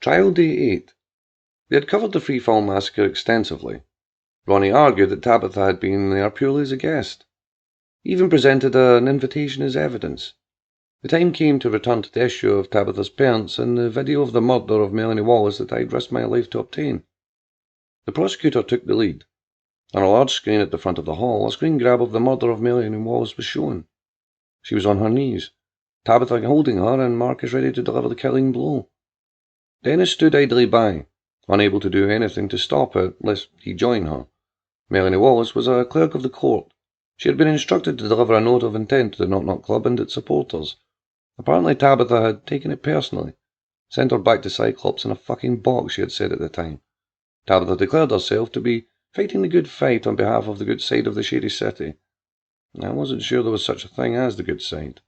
Trial Day 8. They had covered the Freefall massacre extensively. Ronnie argued that Tabitha had been there purely as a guest. He even presented an invitation as evidence. The time came to return to the issue of Tabitha's parents and the video of the murder of Melanie Wallace that I'd risked my life to obtain. The prosecutor took the lead. On a large screen at the front of the hall, a screen grab of the murder of Melanie Wallace was shown. She was on her knees, Tabitha holding her, and Marcus ready to deliver the killing blow. Dennis stood idly by, unable to do anything to stop it, lest he join her. Melanie Wallace was a clerk of the court. She had been instructed to deliver a note of intent to the Knock Knock Club and its supporters. Apparently Tabitha had taken it personally, sent her back to Cyclops in a fucking box, she had said at the time. Tabitha declared herself to be fighting the good fight on behalf of the good side of the shady city. I wasn't sure there was such a thing as the good side.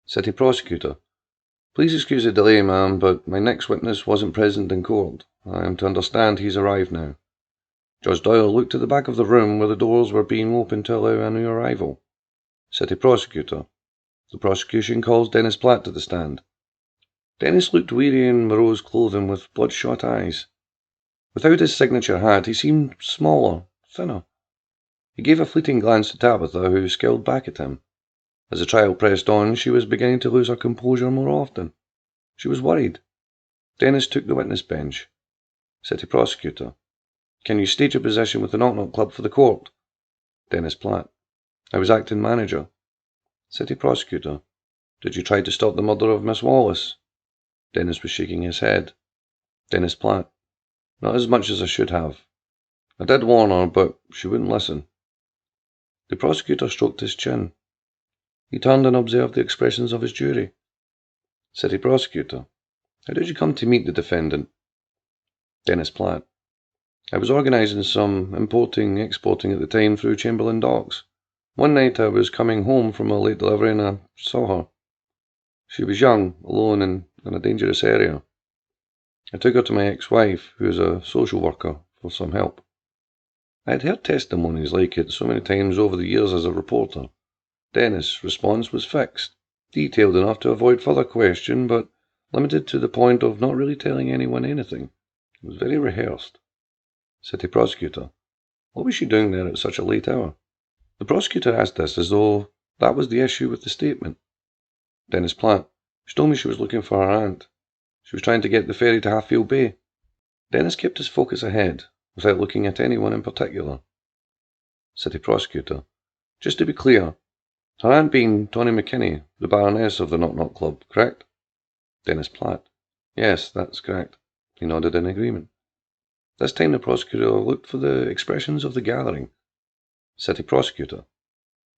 City Prosecutor: Please excuse the delay, ma'am, but my next witness wasn't present in court. I am to understand he's arrived now. Judge Doyle looked at the back of the room where the doors were being opened to allow a new arrival. City Prosecutor: The prosecution calls Dennis Platt to the stand. Dennis looked weary in morose clothing with bloodshot eyes. Without his signature hat, he seemed smaller, thinner. He gave a fleeting glance to Tabitha, who scowled back at him. As the trial pressed on, she was beginning to lose her composure more often. She was worried. Dennis took the witness bench. City Prosecutor: Can you state your position with the Knock Knock Club for the court? Dennis Platt: I was acting manager. City Prosecutor: Did you try to stop the murder of Miss Wallace? Dennis was shaking his head. Dennis Platt: Not as much as I should have. I did warn her, but she wouldn't listen. The prosecutor stroked his chin. He turned and observed the expressions of his jury. City Prosecutor: How did you come to meet the defendant? Dennis Platt: I was organising some importing-exporting at the time through Chamberlain Docks. One night I was coming home from a late delivery and I saw her. She was young, alone, and in a dangerous area. I took her to my ex-wife, who is a social worker, for some help. I had heard testimonies like it so many times over the years as a reporter. Dennis' response was fixed, detailed enough to avoid further question, but limited to the point of not really telling anyone anything. It was very rehearsed. City Prosecutor: What was she doing there at such a late hour? The prosecutor asked this as though that was the issue with the statement. Dennis Platt: She told me she was looking for her aunt. She was trying to get the ferry to Hatfield Bay. Dennis kept his focus ahead, without looking at anyone in particular. City Prosecutor: Just to be clear, her aunt being Tony McKinney, the Baroness of the Knock Knock Club, correct? Dennis Platt: Yes, that's correct. He nodded in agreement. This time the prosecutor looked for the expressions of the gathering. City Prosecutor: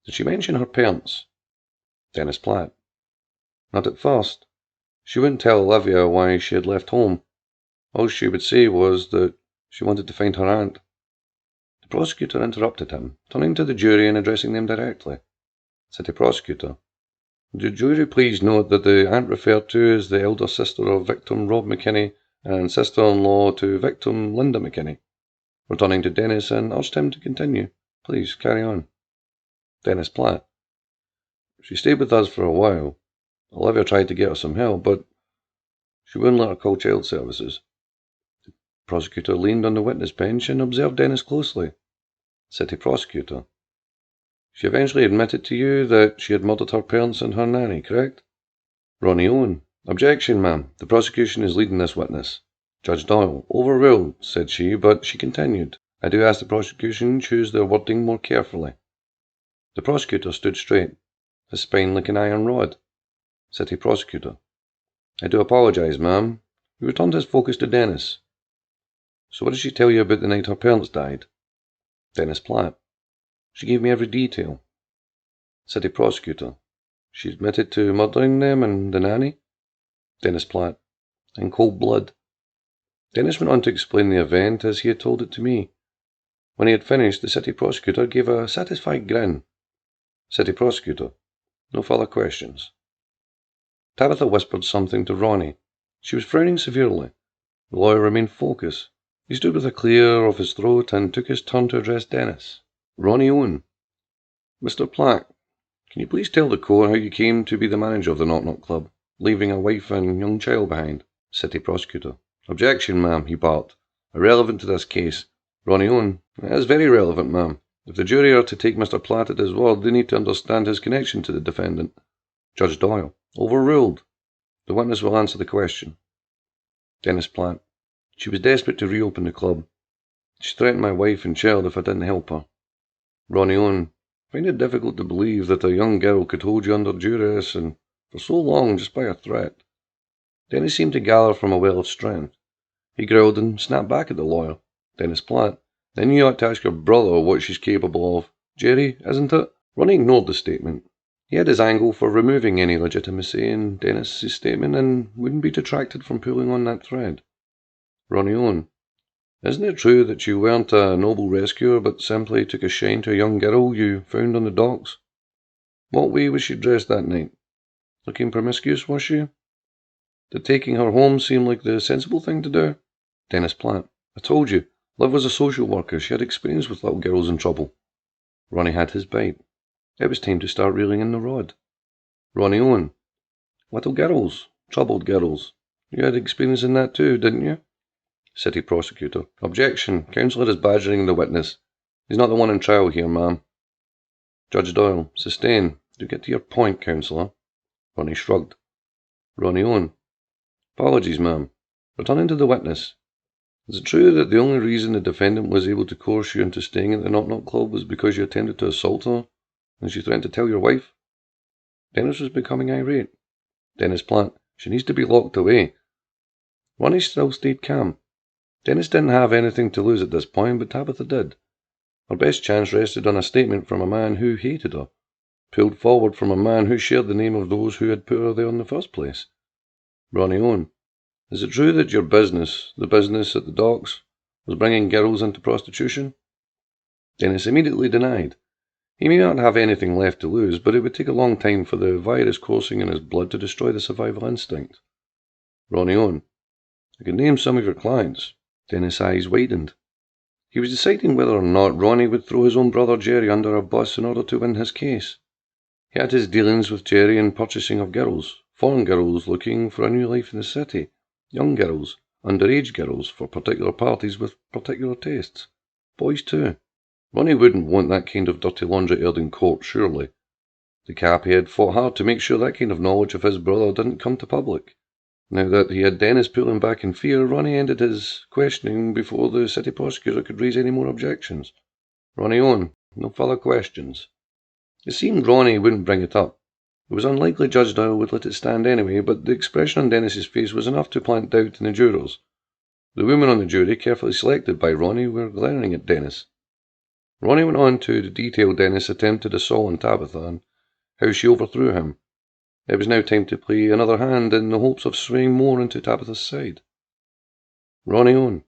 Did she mention her parents? Dennis Platt: Not at first. She wouldn't tell Olivia why she had left home. All she would say was that she wanted to find her aunt. The prosecutor interrupted him, turning to the jury and addressing them directly. City Prosecutor: Would the jury please note that the aunt referred to is the elder sister of victim Rob McKinney and sister-in-law to victim Linda McKinney. Returning to Dennis and urged him to continue. Please, carry on. Dennis Platt: She stayed with us for a while. Olivia tried to get her some help, but she wouldn't let her call child services. The prosecutor leaned on the witness bench and observed Dennis closely. City Prosecutor: She eventually admitted to you that she had murdered her parents and her nanny, correct? Ronnie Owen: Objection, ma'am. The prosecution is leading this witness. Judge Doyle: Overruled, said she, but she continued. I do ask the prosecution choose their wording more carefully. The prosecutor stood straight, his spine like an iron rod. City Prosecutor: I do apologise, ma'am. He returned his focus to Dennis. So what did she tell you about the night her parents died? Dennis Platt: She gave me every detail. City Prosecutor: She admitted to murdering them and the nanny? Dennis Platt: In cold blood. Dennis went on to explain the event as he had told it to me. When he had finished, the City Prosecutor gave a satisfied grin. City Prosecutor: No further questions. Tabitha whispered something to Ronnie. She was frowning severely. The lawyer remained focused. He stood with a clear of his throat and took his turn to address Dennis. Ronnie Owen: Mr. Platt, can you please tell the court how you came to be the manager of the Knock Knock Club, leaving a wife and young child behind? City Prosecutor. Objection, ma'am, he barked. Irrelevant to this case. Ronnie Owen. It is very relevant, ma'am. If the jury are to take Mr. Platt at his word, they need to understand his connection to the defendant. Judge Doyle. Overruled. The witness will answer the question. Dennis Platt. She was desperate to reopen the club. She threatened my wife and child if I didn't help her. Ronnie Owen. I find it difficult to believe that a young girl could hold you under duress and for so long just by a threat. Dennis seemed to gather from a well of strength. He growled and snapped back at the lawyer. Dennis Platt. Then you ought to ask your brother what she's capable of. Jerry, isn't it? Ronnie ignored the statement. He had his angle for removing any legitimacy in Dennis's statement and wouldn't be detracted from pulling on that thread. Ronnie Owen. Isn't it true that you weren't a noble rescuer, but simply took a shine to a young girl you found on the docks? What way was she dressed that night? Looking promiscuous, was she? Did taking her home seem like the sensible thing to do? Dennis Platt. I told you, Liv was a social worker. She had experience with little girls in trouble. Ronnie had his bite. It was time to start reeling in the rod. Ronnie Owen. Little girls. Troubled girls. You had experience in that too, didn't you? City Prosecutor. Objection. Counsellor is badgering the witness. He's not the one in trial here, ma'am. Judge Doyle. Sustain. Do get to your point, counsellor. Ronnie shrugged. Ronnie Owen. Apologies, ma'am. Returning to the witness. Is it true that the only reason the defendant was able to coerce you into staying at the Knock Knock Club was because you attempted to assault her and she threatened to tell your wife? Dennis was becoming irate. Dennis Platt. She needs to be locked away. Ronnie still stayed calm. Dennis didn't have anything to lose at this point, but Tabitha did. Her best chance rested on a statement from a man who hated her, pulled forward from a man who shared the name of those who had put her there in the first place. Ronnie Owen. Is it true that your business, the business at the docks, was bringing girls into prostitution? Dennis immediately denied. He may not have anything left to lose, but it would take a long time for the virus coursing in his blood to destroy the survival instinct. Ronnie Owen. I could name some of your clients. Dennis' eyes widened. He was deciding whether or not Ronnie would throw his own brother Jerry under a bus in order to win his case. He had his dealings with Jerry in purchasing of girls, foreign girls looking for a new life in the city, young girls, underage girls for particular parties with particular tastes. Boys too. Ronnie wouldn't want that kind of dirty laundry aired in court, surely. The Caphead fought hard to make sure that kind of knowledge of his brother didn't come to public. Now that he had Dennis pulling back in fear, Ronnie ended his questioning before the city prosecutor could raise any more objections. Ronnie Owen. No further questions. It seemed Ronnie wouldn't bring it up. It was unlikely Judge Doyle would let it stand anyway, but the expression on Dennis's face was enough to plant doubt in the jurors. The women on the jury, carefully selected by Ronnie, were glaring at Dennis. Ronnie went on to detail Dennis' attempted assault on Tabitha and how she overthrew him. It was now time to play another hand in the hopes of swaying more into Tabitha's side. Ronnie Owen.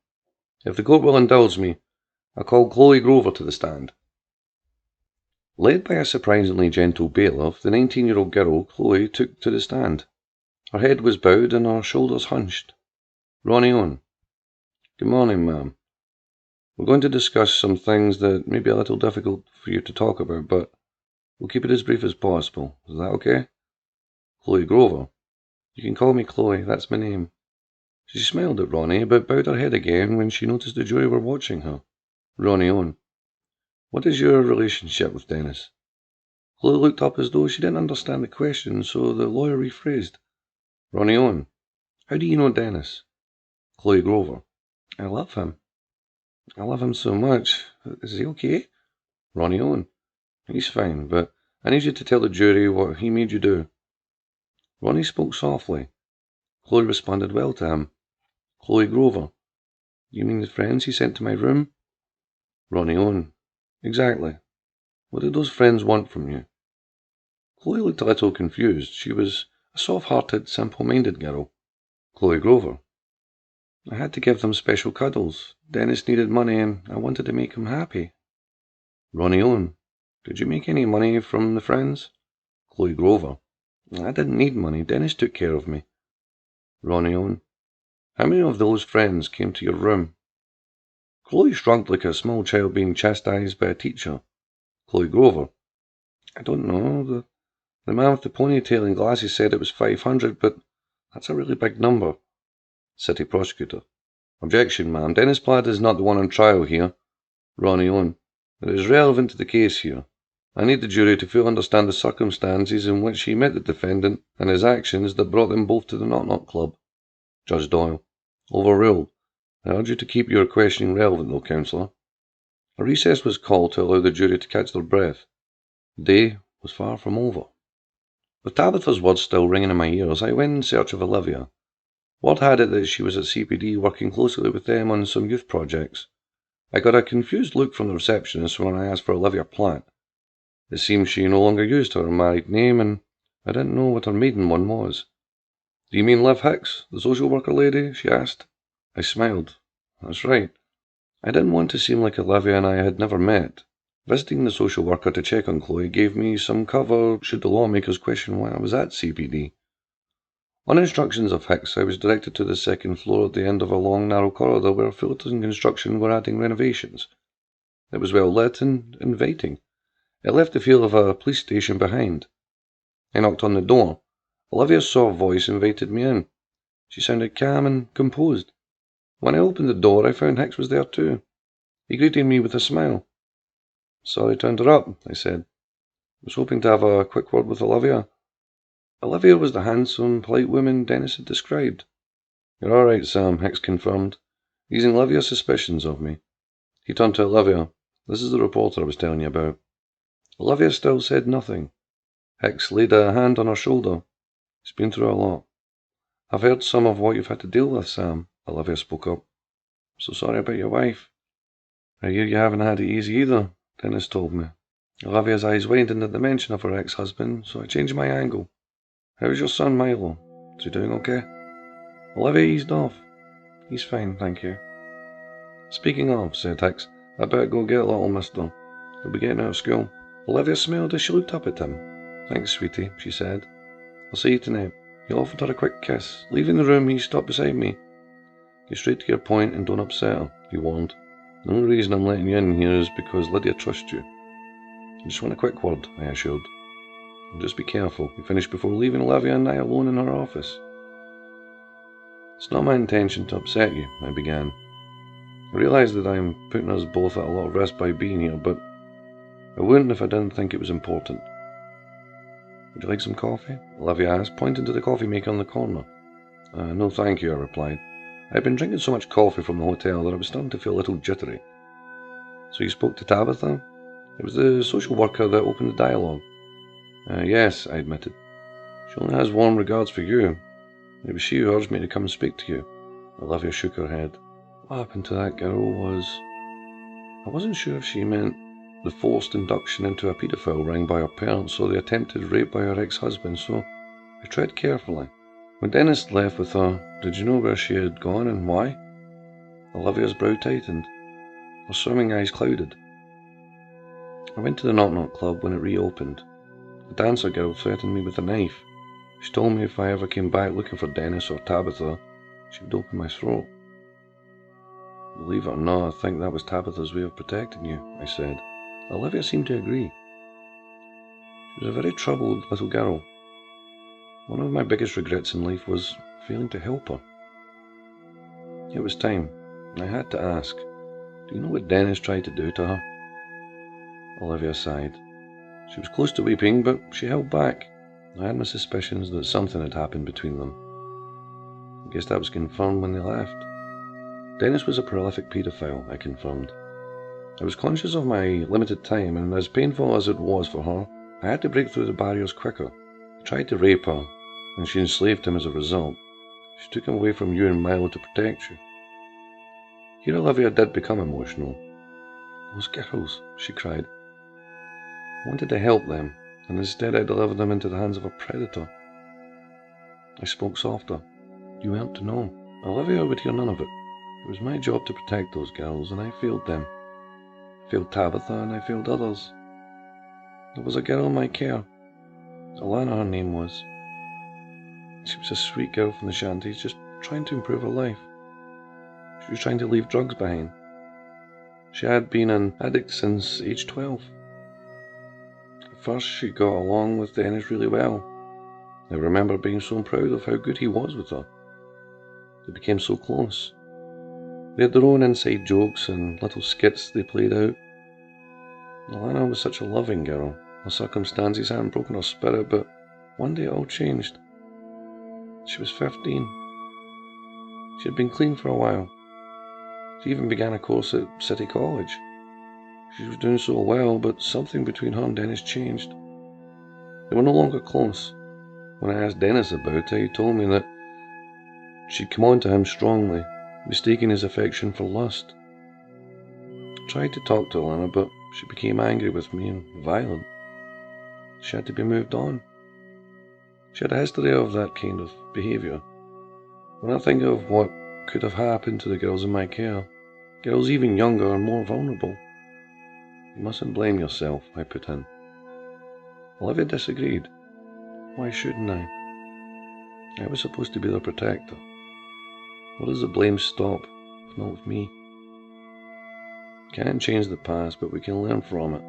If the court will indulge me, I call Chloe Grover to the stand. Led by a surprisingly gentle bailiff, the 19-year-old girl, Chloe, took to the stand. Her head was bowed and her shoulders hunched. Ronnie Owen. Good morning, ma'am. We're going to discuss some things that may be a little difficult for you to talk about, but we'll keep it as brief as possible. Is that okay? Chloe Grover. You can call me Chloe, that's my name. She smiled at Ronnie, but bowed her head again when she noticed the jury were watching her. Ronnie Owen. What is your relationship with Dennis? Chloe looked up as though she didn't understand the question, so the lawyer rephrased. Ronnie Owen. How do you know Dennis? Chloe Grover. I love him. I love him so much. Is he okay? Ronnie Owen. He's fine, but I need you to tell the jury what he made you do. Ronnie spoke softly. Chloe responded well to him. Chloe Grover. You mean the friends he sent to my room? Ronnie Owen. Exactly. What did those friends want from you? Chloe looked a little confused. She was a soft-hearted, simple-minded girl. Chloe Grover. I had to give them special cuddles. Dennis needed money and I wanted to make him happy. Ronnie Owen. Did you make any money from the friends? Chloe Grover. I didn't need money. Dennis took care of me. Ronnie Owen. How many of those friends came to your room? Chloe shrugged like a small child being chastised by a teacher. Chloe Grover. I don't know. The man with the ponytail and glasses said it was 500, but that's a really big number. City Prosecutor. Objection, ma'am. Dennis Platt is not the one on trial here. Ronnie Owen. It is relevant to the case here. I need the jury to fully understand the circumstances in which he met the defendant and his actions that brought them both to the Knock Knock Club. Judge Doyle. Overruled. I urge you to keep your questioning relevant, though, counsellor. A recess was called to allow the jury to catch their breath. The day was far from over. With Tabitha's words still ringing in my ears, I went in search of Olivia. Word had it that she was at CPD working closely with them on some youth projects. I got a confused look from the receptionist when I asked for Olivia Platt. It seemed she no longer used her married name, and I didn't know what her maiden one was. Do you mean Liv Hicks, the social worker lady? She asked. I smiled. That's right. I didn't want to seem like Olivia and I had never met. Visiting the social worker to check on Chloe gave me some cover should the lawmakers question why I was at CPD. On instructions of Hicks, I was directed to the second floor at the end of a long, narrow corridor where Fullerton Construction were adding renovations. It was well lit and inviting. It left the feel of a police station behind. I knocked on the door. Olivia's soft voice invited me in. She sounded calm and composed. When I opened the door, I found Hicks was there too. He greeted me with a smile. Sorry to interrupt, I said. I was hoping to have a quick word with Olivia. Olivia was the handsome, polite woman Dennis had described. You're all right, Sam, Hicks confirmed, easing Olivia's suspicions of me. He turned to Olivia. This is the reporter I was telling you about. Olivia still said nothing. Hicks laid a hand on her shoulder. He's been through a lot. I've heard some of what you've had to deal with, Sam, Olivia spoke up. So sorry about your wife. I hear you haven't had it easy either, Dennis told me. Olivia's eyes widened at the mention of her ex-husband, so I changed my angle. How's your son, Milo? Is he doing okay? Olivia eased off. He's fine, thank you. Speaking of, said Hicks, I better go get little mister. He'll be getting out of school. Olivia smiled as she looked up at him. Thanks, sweetie, she said. I'll see you tonight. He offered her a quick kiss. Leaving the room, he stopped beside me. Get straight to your point and don't upset her, he warned. The only reason I'm letting you in here is because Lydia trusts you. I just want a quick word, I assured. And just be careful, he finished before leaving Olivia and I alone in her office. It's not my intention to upset you, I began. I realise that I am putting us both at a lot of risk by being here, but I wouldn't if I didn't think it was important. Would you like some coffee? Olivia asked, pointing to the coffee maker in the corner. No thank you, I replied. I had been drinking so much coffee from the hotel that I was starting to feel a little jittery. So you spoke to Tabitha? It was the social worker that opened the dialogue. Yes, I admitted. She only has warm regards for you. It was she who urged me to come and speak to you. Olivia shook her head. What happened to that girl was... I wasn't sure if she meant the forced induction into a paedophile ring by her parents or the attempted rape by her ex-husband, so I tread carefully. When Dennis left with her, did you know where she had gone and why? Olivia's brow tightened. Her swimming eyes clouded. I went to the Knock Knock Club when it reopened. The dancer girl threatened me with a knife. She told me if I ever came back looking for Dennis or Tabitha, she would open my throat. Believe it or not, I think that was Tabitha's way of protecting you, I said. Olivia seemed to agree. She was a very troubled little girl. One of my biggest regrets in life was failing to help her. It was time. I had to ask, do you know what Dennis tried to do to her? Olivia sighed. She was close to weeping, but she held back. I had my suspicions that something had happened between them. I guess that was confirmed when they left. Dennis was a prolific paedophile, I confirmed. I was conscious of my limited time, and as painful as it was for her, I had to break through the barriers quicker. He tried to rape her, and she enslaved him as a result. She took him away from you and Milo to protect you. Here Olivia did become emotional. Those girls, she cried. I wanted to help them, and instead I delivered them into the hands of a predator. I spoke softer. You weren't to know. Olivia would hear none of it. It was my job to protect those girls, and I failed them. I failed Tabitha, and I failed others. There was a girl in my care. Alana her name was. She was a sweet girl from the shanties, just trying to improve her life. She was trying to leave drugs behind. She had been an addict since age 12. At first she got along with Dennis really well. I remember being so proud of how good he was with her. They became so close. They had their own inside jokes and little skits they played out. Alana was such a loving girl. Her circumstances hadn't broken her spirit, but one day it all changed. She was 15. She had been clean for a while. She even began a course at City College. She was doing so well, but something between her and Dennis changed. They were no longer close. When I asked Dennis about it, he told me that she'd come on to him strongly, mistaking his affection for lust. I tried to talk to Alana, but she became angry with me and violent. She had to be moved on. She had a history of that kind of behaviour. When I think of what could have happened to the girls in my care, girls even younger and more vulnerable. You mustn't blame yourself, I put in. Olivia disagreed. Why shouldn't I? I was supposed to be their protector. Where does the blame stop, if not with me? We can't change the past, but we can learn from it,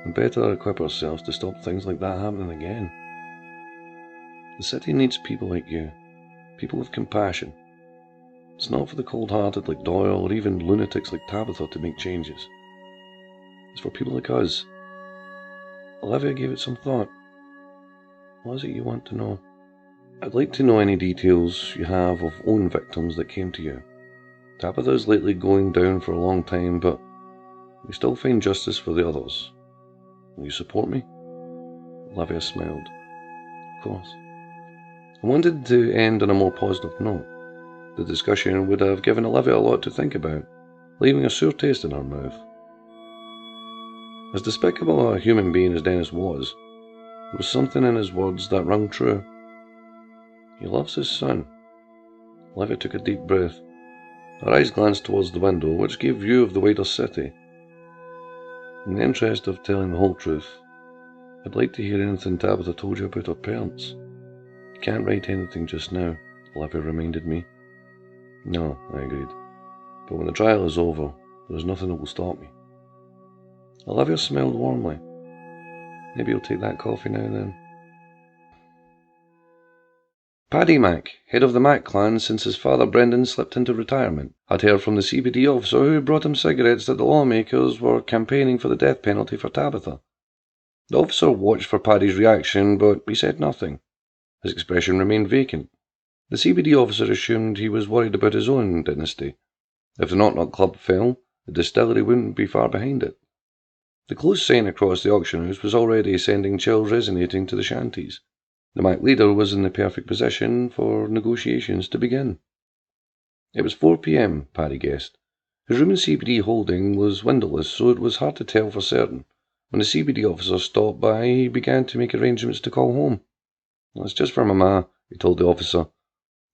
and better equip ourselves to stop things like that happening again. The city needs people like you, people with compassion. It's not for the cold-hearted like Doyle or even lunatics like Tabitha to make changes. It's for people like us. Olivia gave it some thought. What is it you want to know? I'd like to know any details you have of own victims that came to you. Tabitha's lately going down for a long time, but we still find justice for the others. Will you support me? Olivia smiled. Of course. I wanted to end on a more positive note. The discussion would have given Olivia a lot to think about, leaving a sour taste in her mouth. As despicable a human being as Dennis was, there was something in his words that rang true. He loves his son. Olivia took a deep breath. Her eyes glanced towards the window, which gave view of the wider city. In the interest of telling the whole truth, I'd like to hear anything Tabitha told you about her parents. You can't write anything just now, Olivia reminded me. No, I agreed. But when the trial is over, there's nothing that will stop me. Olivia smiled warmly. Maybe you'll take that coffee now then. Patty Mack, head of the Mack clan since his father Brendan slipped into retirement, had heard from the CBD officer who brought him cigarettes that the lawmakers were campaigning for the death penalty for Tabitha. The officer watched for Paddy's reaction, but he said nothing. His expression remained vacant. The CBD officer assumed he was worried about his own dynasty. If the Knock-Knock Club fell, the distillery wouldn't be far behind it. The closed sign across the auction house was already sending chills resonating to the shanties. The Mack leader was in the perfect position for negotiations to begin. It was 4 p.m, Paddy guessed. His room in CBD holding was windowless, so it was hard to tell for certain. When the CBD officer stopped by, he began to make arrangements to call home. It's just for my ma, he told the officer.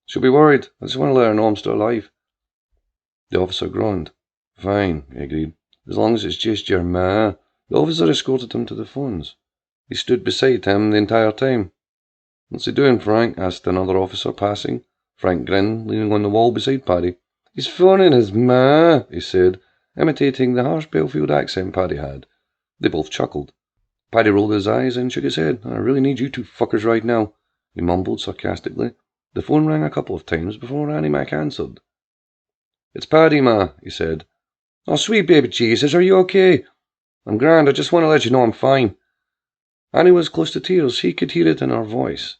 She'll be worried. I just want to let her know I'm still alive. The officer groaned. Fine, he agreed. As long as it's just your ma. The officer escorted him to the phones. He stood beside him the entire time. What's he doing, Frank? Asked another officer passing. Frank grinned, leaning on the wall beside Paddy. He's phoning his ma, he said, imitating the harsh Belfield accent Paddy had. They both chuckled. Paddy rolled his eyes and shook his head. I really need you two fuckers right now, he mumbled sarcastically. The phone rang a couple of times before Annie Mack answered. It's Paddy, ma, he said. Oh, sweet baby Jesus, are you okay? I'm grand, I just want to let you know I'm fine. Annie was close to tears. He could hear it in her voice.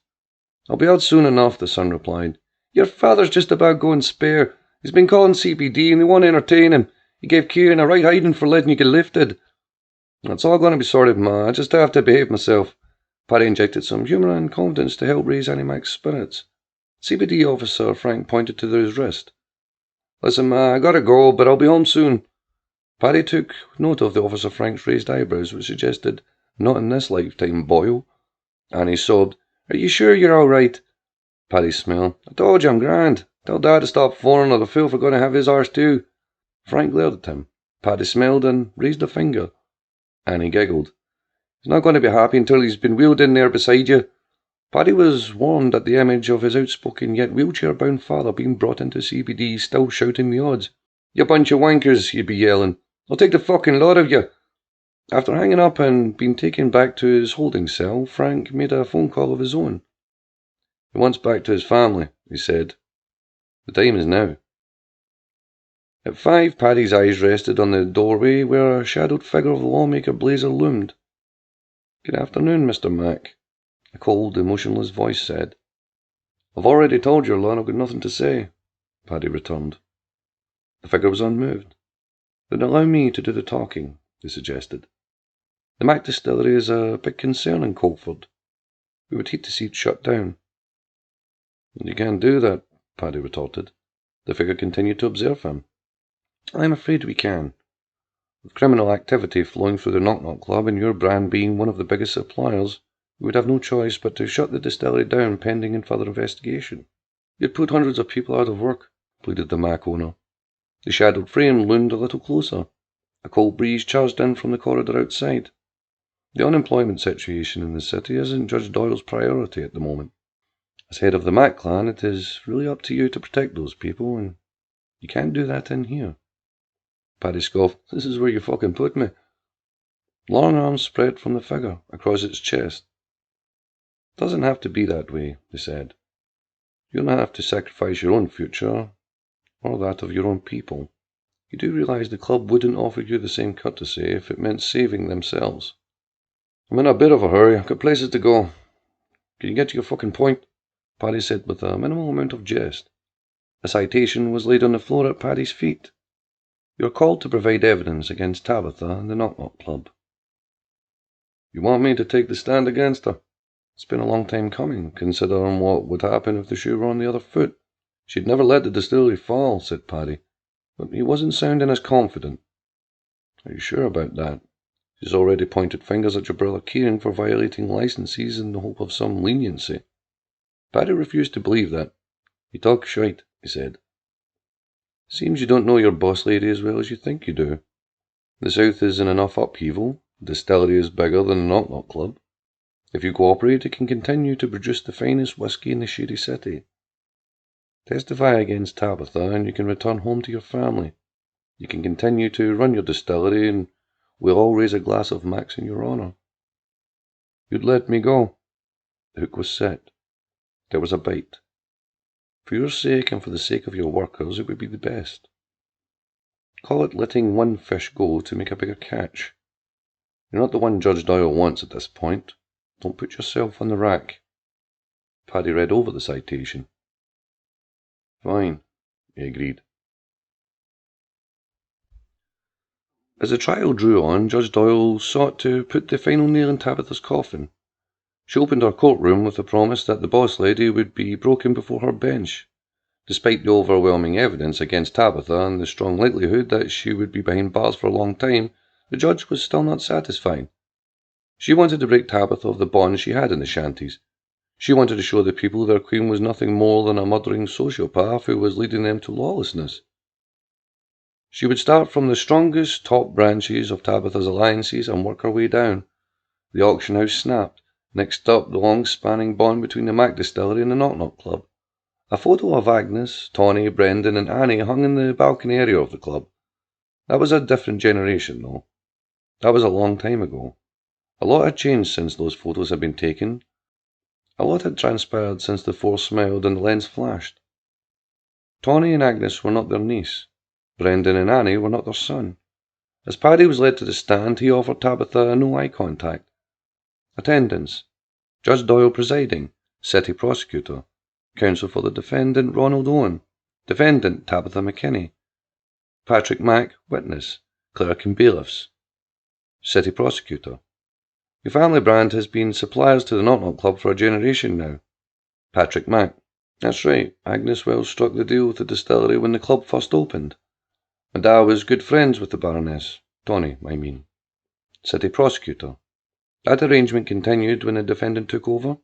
I'll be out soon enough, the son replied. Your father's just about going spare. He's been calling CPD and they want to entertain him. He gave Kieran a right hiding for letting you get lifted. It's all going to be sorted, ma. I just have to behave myself. Paddy injected some humour and confidence to help raise Annie Mack's spirits. CPD officer Frank pointed to his wrist. Listen, ma, I gotta go, but I'll be home soon. Paddy took note of the officer Frank's raised eyebrows, which suggested, not in this lifetime, Boyle. Annie sobbed. Are you sure you're all right? Paddy smiled. I told you I'm grand. Tell Dad to stop phoning or the filth are going to have his arse too. Frank glared at him. Paddy smiled and raised a finger. Annie giggled. He's not going to be happy until he's been wheeled in there beside you. Paddy was warmed at the image of his outspoken yet wheelchair-bound father being brought into CBD, still shouting the odds. You bunch of wankers, he'd be yelling. I'll take the fucking lot of you. After hanging up and being taken back to his holding cell, Frank made a phone call of his own. He wants back to his family, he said. The time is now. At 5, Paddy's eyes rested on the doorway where a shadowed figure of the Lawmaker blazer loomed. "Good afternoon, Mr. Mack," a cold, emotionless voice said. "I've already told your lord I've got nothing to say," Paddy returned. The figure was unmoved. "Then allow me to do the talking," he suggested. "The Mack Distillery is a big concern in Colford. We would hate to see it shut down." "You can't do that," Paddy retorted. The figure continued to observe him. "I'm afraid we can. With criminal activity flowing through the Knock Knock Club and your brand being one of the biggest suppliers, we would have no choice but to shut the distillery down pending further investigation." "You'd put hundreds of people out of work," pleaded the Mack owner. The shadowed frame loomed a little closer. A cold breeze charged in from the corridor outside. "The unemployment situation in the city isn't Judge Doyle's priority at the moment. As head of the Mack clan, it is really up to you to protect those people, and you can't do that in here." Paddy scoffed. "This is where you fucking put me." Long arms spread from the figure across its chest. "It doesn't have to be that way," he said. "You don't have to sacrifice your own future, or that of your own people. You do realize the club wouldn't offer you the same courtesy if it meant saving themselves." "I'm in a bit of a hurry. I've got places to go. Can you get to your fucking point?" Paddy said with a minimal amount of jest. A citation was laid on the floor at Paddy's feet. "You are called to provide evidence against Tabitha and the Knock Knock Club." "You want me to take the stand against her?" "It's been a long time coming, considering what would happen if the shoe were on the other foot." "She'd never let the distillery fall," said Paddy, but he wasn't sounding as confident. "Are you sure about that? She's already pointed fingers at your brother Kieran for violating licenses in the hope of some leniency." Paddy refused to believe that. "You talk shite," he said. "Seems you don't know your boss lady as well as you think you do. The South is in enough upheaval. The distillery is bigger than the Knock Knock Club. If you cooperate, it can continue to produce the finest whiskey in the shady city. Testify against Tabitha and you can return home to your family. You can continue to run your distillery and we'll all raise a glass of Mack's in your honour." "You'd let me go?" The hook was set. There was a bite. "For your sake and for the sake of your workers, it would be the best. Call it letting one fish go to make a bigger catch. You're not the one Judge Doyle wants at this point. Don't put yourself on the rack." Paddy read over the citation. "Fine," he agreed. As the trial drew on, Judge Doyle sought to put the final nail in Tabitha's coffin. She opened her courtroom with the promise that the boss lady would be broken before her bench. Despite the overwhelming evidence against Tabitha and the strong likelihood that she would be behind bars for a long time, the judge was still not satisfied. She wanted to break Tabitha of the bonds she had in the shanties. She wanted to show the people their queen was nothing more than a murdering sociopath who was leading them to lawlessness. She would start from the strongest top branches of Tabitha's alliances and work her way down. The auction house snapped. Next up, the long-spanning bond between the Mack Distillery and the Knock Knock Club. A photo of Agnes, Tawny, Brendan and Annie hung in the balcony area of the club. That was a different generation, though. That was a long time ago. A lot had changed since those photos had been taken. A lot had transpired since the four smiled and the lens flashed. Tawny and Agnes were not their niece. Brendan and Annie were not their son. As Paddy was led to the stand, he offered Tabitha no eye contact. Attendance: Judge Doyle presiding, City Prosecutor, Counsel for the Defendant Ronald Owen, Defendant Tabitha McKinney, Patrick Mack, Witness, Clerk and Bailiffs. City Prosecutor: Your family brand has been suppliers to the Knock Knock Club for a generation now. Patrick Mack: That's right, Agnes Wells struck the deal with the distillery when the club first opened. And I was good friends with the Baroness. Tawny, I mean. City Prosecutor: That arrangement continued when the defendant took over.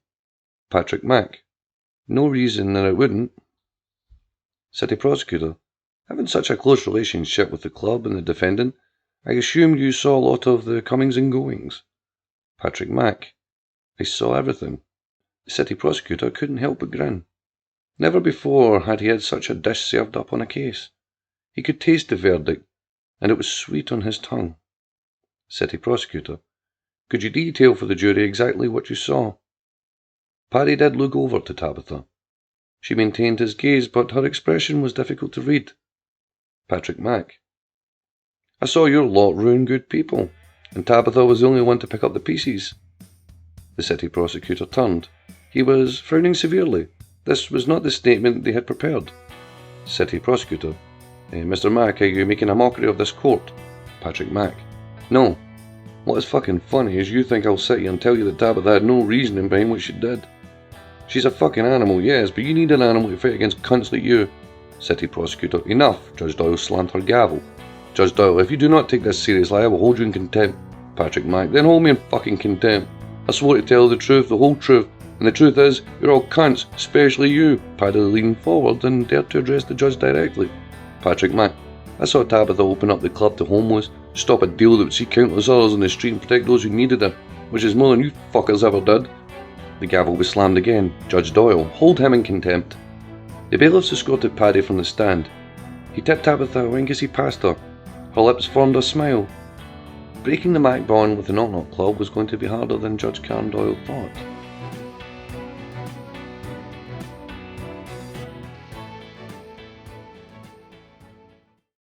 Patrick Mack: No reason that it wouldn't. City Prosecutor: Having such a close relationship with the club and the defendant, I assume you saw a lot of the comings and goings. Patrick Mack: I saw everything. The City Prosecutor couldn't help but grin. Never before had he had such a dish served up on a case. He could taste the verdict, and it was sweet on his tongue. City Prosecutor: Could you detail for the jury exactly what you saw? Paddy did look over to Tabitha. She maintained his gaze, but her expression was difficult to read. Patrick Mack. I saw your lot ruin good people, and Tabitha was the only one to pick up the pieces. The city prosecutor turned. He was frowning severely. This was not the statement they had prepared. City prosecutor. Mr. Mack, are you making a mockery of this court? Patrick Mack. No. What is fucking funny is you think I'll sit here and tell you that Tabitha had no reasoning behind what she did. She's a fucking animal, yes, but you need an animal to fight against cunts like you. City prosecutor. Enough. Judge Doyle slammed her gavel. Judge Doyle, if you do not take this seriously, I will hold you in contempt. Patrick Mack. Then hold me in fucking contempt. I swore to tell the truth, the whole truth, and the truth is, you're all cunts, especially you. Paddy leaned forward and dared to address the judge directly. Patrick Mack. I saw Tabitha open up the club to homeless, stop a deal that would see countless others on the street and protect those who needed her, which is more than you fuckers ever did. The gavel was slammed again. Judge Doyle, hold him in contempt. The bailiffs escorted Paddy from the stand. He tipped Tabitha a wink as he passed her. Her lips formed a smile. Breaking the Mack bond with the Knock Knock Club was going to be harder than Judge Doyle thought.